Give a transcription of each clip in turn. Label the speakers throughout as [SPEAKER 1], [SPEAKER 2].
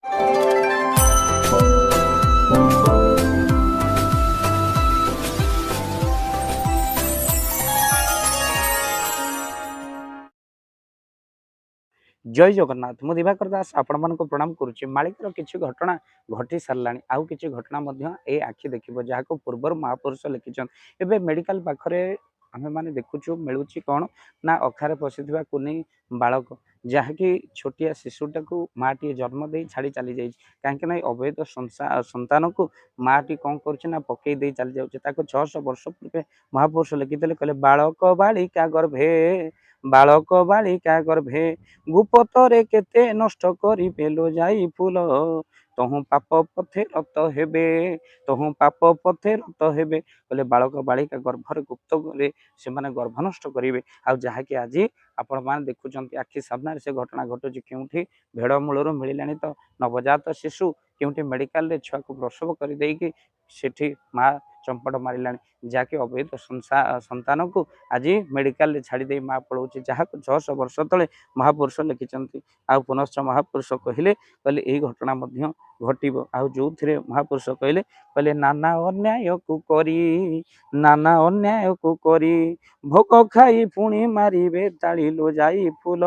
[SPEAKER 1] जय जगन्नाथ मु दिवाकर दास आपण मानक प्रणाम करुच्ची मालिकर किसी घटना घटी सारा आउ कि घटना ए आखि देखिए जहाँ को पूर्व महापुरुष लिखिंट एवं मेडिकल पाखे आम मैंने देखुचु मिलूँ कौन ना अखारे पशि कुनी बालक जहाँकि छोटिया शिशुटा को माँ जन्म दे छाड़ी चली जाइए कहीं अवैध संतान को माँ कौन कर पकई दे चली जाऊे 600 वर्ष पूर्वे महापुरुष लिखिते कहले बालक बालिका गर्भे बालक बालिका गर्भे गुपतरे केते नष्ट करी पेलो जाई फूल तहु पाप पथे रत हेबे तहु पाप पथे रत हेबे कहले बालक बालिका गर्भर गुप्त से माने गर्भ नष्ट करेंगे आ जहाँकि आज आपण मैंने देखुं आखि सामने से घटना घटुची क्योंकि भेड़ मूलर मिलानी तो नवजात शिशु क्योंकि मेडिकल छुआ को प्रसव कर देकी सेठी माँ चंपट मारा जहाँकि अवैध संतान को आज मेडिकल छाड़ी माँ पलाऊँच जहाँ 600 वर्ष तले महापुरुष लिखिंट आ पुनश्च महापुरुष कहले यही घटना घटव आ जो थे महापुरुष कहले कहले नाना अन्याय को करी नाना अन्याय को करी भोग खाई पुणी मारे ताली लो जाई फूल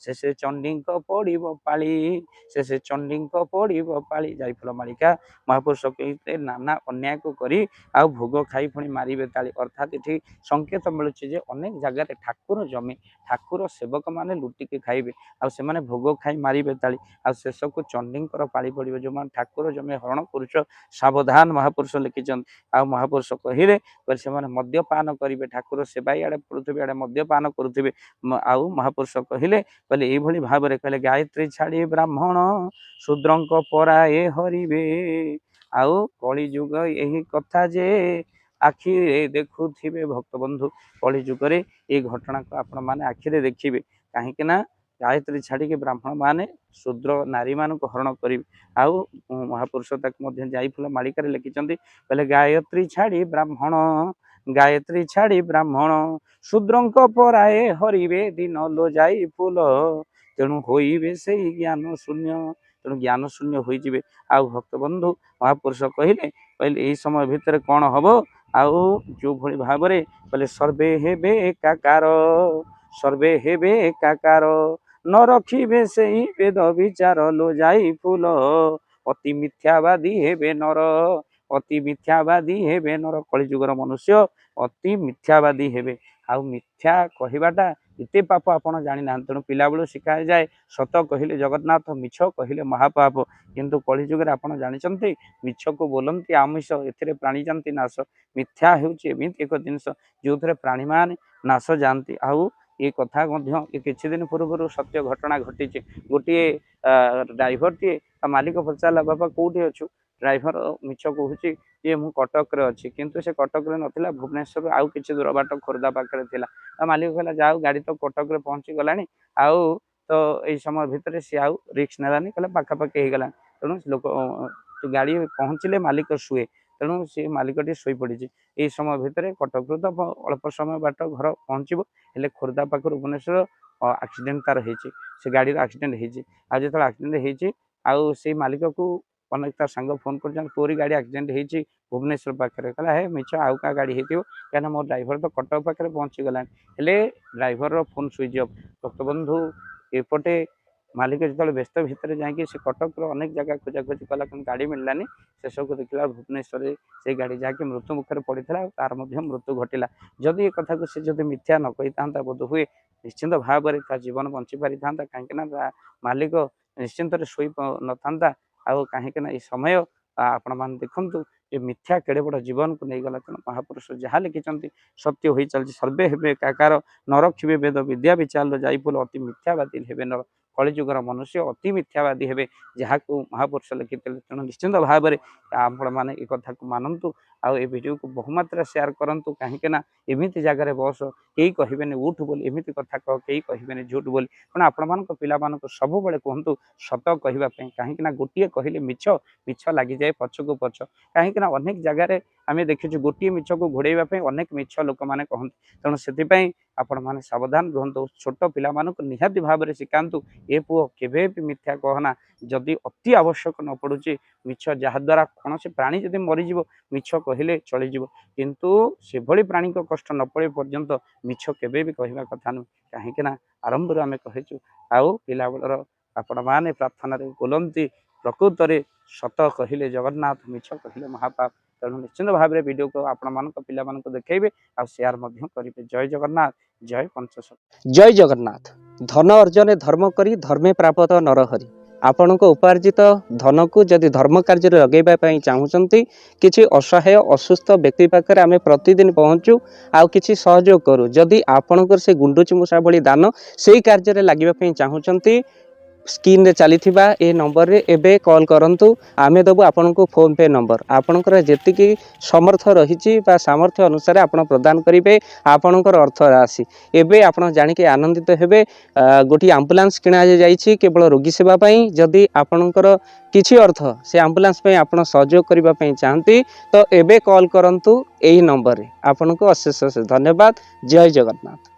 [SPEAKER 1] से चंडी पड़ पाली से चंडी पड़ पाली जाई फूल मालिका महापुरुष कहते नाना अन्याय को करी आ भोग खाई पुणी मारे ताली अर्थात ये संकेत मिलूँ अनेक जगह ठाकुर जमी ठाकुर सेवक मैंने लुटिकी खाइबे आ से माने भोग खाई मारे ताली आ शेष को चंडी पाली पड़ो जो मैंने ठाकुर जमी हरण करुच सावधान महापुरुष लिखिंट आ महापुरुष कहले से मद्यपान करेंगे ठाकुर सेवा इे पड़ुवे इे मद्यपान करुवे आउ महापुरुष कहले ये भाव में कहले गायत्री छाड़ी ब्राह्मण शूद्रंक पराए हरिवे आउ कली जुग यही कथा जे आखिरे देखुथिबे भक्त बंधु कली जुगरे ये घटना को आपण माने आखिरे देखिबे कहीं ना गायत्री छाड़ी के ब्राह्मण माने शूद्र नारी मान को हरण करेंगे आउ महापुरुष जाइफुल मालिकार लिखिंट कहले गायत्री छाड़ी ब्राह्मण गायत्री छाड़ी ब्राह्मण शूद्रंक पराए हरिवे दिन लो जाई फूल तेणु होइबे से ज्ञान शून्य तेणु ज्ञान शून्य हो जाए आउ भक्त बंधु महापुरुष कहले यही समय भितर कौन हम आउ जो भली भाव में कहले सर्वे हेबे एकाकार न रखिबे से वेद विचार लो जाई फूल अति मिथ्यावादी हेबे नर अति मिथ्यावादी हेबे नर कलिजुगर मनुष्य अति मिथ्यावादी हेबे आउ मिथ्या कहवाटा एते पाप आपण जानी ना तेणु पिला बेलू शिखा जाए सत कहले जगन्नाथ मिछ कहले महापाप किंतु कलिजुगे आपड़ जानते मिछ को बोलती आमिष ए प्राणी जाती नाश मिथ्या होमती एक जिनस जो थे प्राणी मान नाश जाती आउ ये कथा किसी दिन पूर्व सत्य घटना घटी गोटे ड्राइवर टे मालिक पचारा बाबा कौटी अच्छु ड्राइवर मिछ कहूँ ये मु कटक अच्छी किंतु से कटक नथिला भुवनेश्वर आउ किसी दूर बाट खोर्धा पाखे थिला मालिक कहला जाओ गाड़ी तो कटक पहुँची गलानी आउ तो यही समय भितर सी आउ रिक्स नेलानी कहला पाखापाखि होगला तेणु लोक गाड़ी पहुँचले मालिक शुए तेणु सी मालिकटी शोई पड़ी यही समय भितर कटक तो अल्प समय बाट घर पहुँचब हेले खोर्धा पाखर भुवनेश्वर एक्सीडेंट तार से गाड़ी एक्सीडेंट आज जो एक्सीडेंट हो मालिक को अनेक तार सांग फोन कर तोरी गाड़ी एक्सीडेंट हो भुवनेश्वर पाखे कहला हे मिछ आउ क्या गाड़ी हो क्या मो ड्राइवर तो कटक पाखे पहुँची गलानी हेले ड्राइवर फोन स्विच ऑफ भक्त बंधु एपटे मालिक जो व्यस्त भितर जाकि से कटक अनेक जगह खोजाखोजी कला गाड़ी मिललानी शेष को देखला भुवनेश्वर से गाड़ी जहाँकि मृत्यु मुखर पड़ी तार मृत्यु घटला जदि ये कथा को से मिथ्या न कही था बोध हुए निश्चिंत भाव में जीवन बंची पारि था कहीं मालिक निश्चिंत शोई न था आउ कहीं समय आपण मैंने देखु ये मिथ्या केड़े बड़ जीवन को नहीं गला तेणु महापुरुष जहाँ लिखिंट सत्य हो चलती सर्वे हेबे एकाकार न रखिबे वेद विद्या विचार जाइपुल अति मिथ्यावादी हेबे नर कलिजुगर मनुष्य अति मिथ्यावादी हेबे जहाँ को महापुरुष लिखिते तेणु निश्चिंत भाव में आपण मैंने एक कथा को मानतु आउ ए वीडियो को बहुमात्रा शेयर करंतु कहीं एमती जगह बस कई कहबेनि उठ बोली एमती कथा कह कई कहबेनि झूठ बोली तेणु आपण मान पिला सब बेले कहतु सत कहवाई कहीं गोटे कहले मिछ मिछ लगी जाए पछक पछ कहीं अनेक जगह आम देखीचु गोटे मिछ को घोड़ाई अनेक मिछ लोक मैंने कहते तेणु से आपण माने सावधान रुहतु छोट पिला मानक निहाती भाव में शिखातु ए पुओ केबे भी मिथ्या कहना जदि अति आवश्यक न पड़ुची मिछ जहाद्वारा कौन से प्राणी जदि मरीज मिछ कहले चलीज किंतु से भली प्राणी को कष्ट न पड़े पर्यंत मिछ केबे भी कहवा कथा नुह कहीं आरंभ आम कहचु आउ पिला बेलर आपण मैंने प्रार्थना बोलती प्रकृत में सत कहले जगन्नाथ मिछ कहले महापाप तेणु निश्चिंत भाव में वीडियो को आपण मान पिला मान देखेबे आ शेयर करेंगे। जय जगन्नाथ जय पंचशत जय जगन्नाथ। धन अर्जन धर्म करी धर्मे प्राप्त नरहरि आपण को उपार्जित धन को जदि धर्म कार्य लगेगा चाहूँगी किसी असहाय असुस्थ व्यक्ति पाखे आम प्रतिदिन पहुँचू आउ किसी सहयोग करूँ जदि आपणकर से गुंडुची मूषा भली दान से कार्य लगे चाहूँगी स्क्रीन रे चली ए नंबर रे एबे कॉल करंतु आमे दबु आपन को फोन पे नंबर आपनकर जेतिकी समर्थ रही सामर्थ्य अनुसार आपण प्रदान करेंगे आपणकर अर्थ राशि एबे आपण जानी के आनंदित हेबे। गोटी एम्बुलेंस किणा जाइछि केवल रोगी सेवा पई जदि आपणकर किछि अर्थ से एम्बुलेंस पई आपण सहयोग करिबा पई चाहंती तो एबे कॉल करंतु एही नंबर रे आपन को अशेष धन्यवाद। जय जगन्नाथ।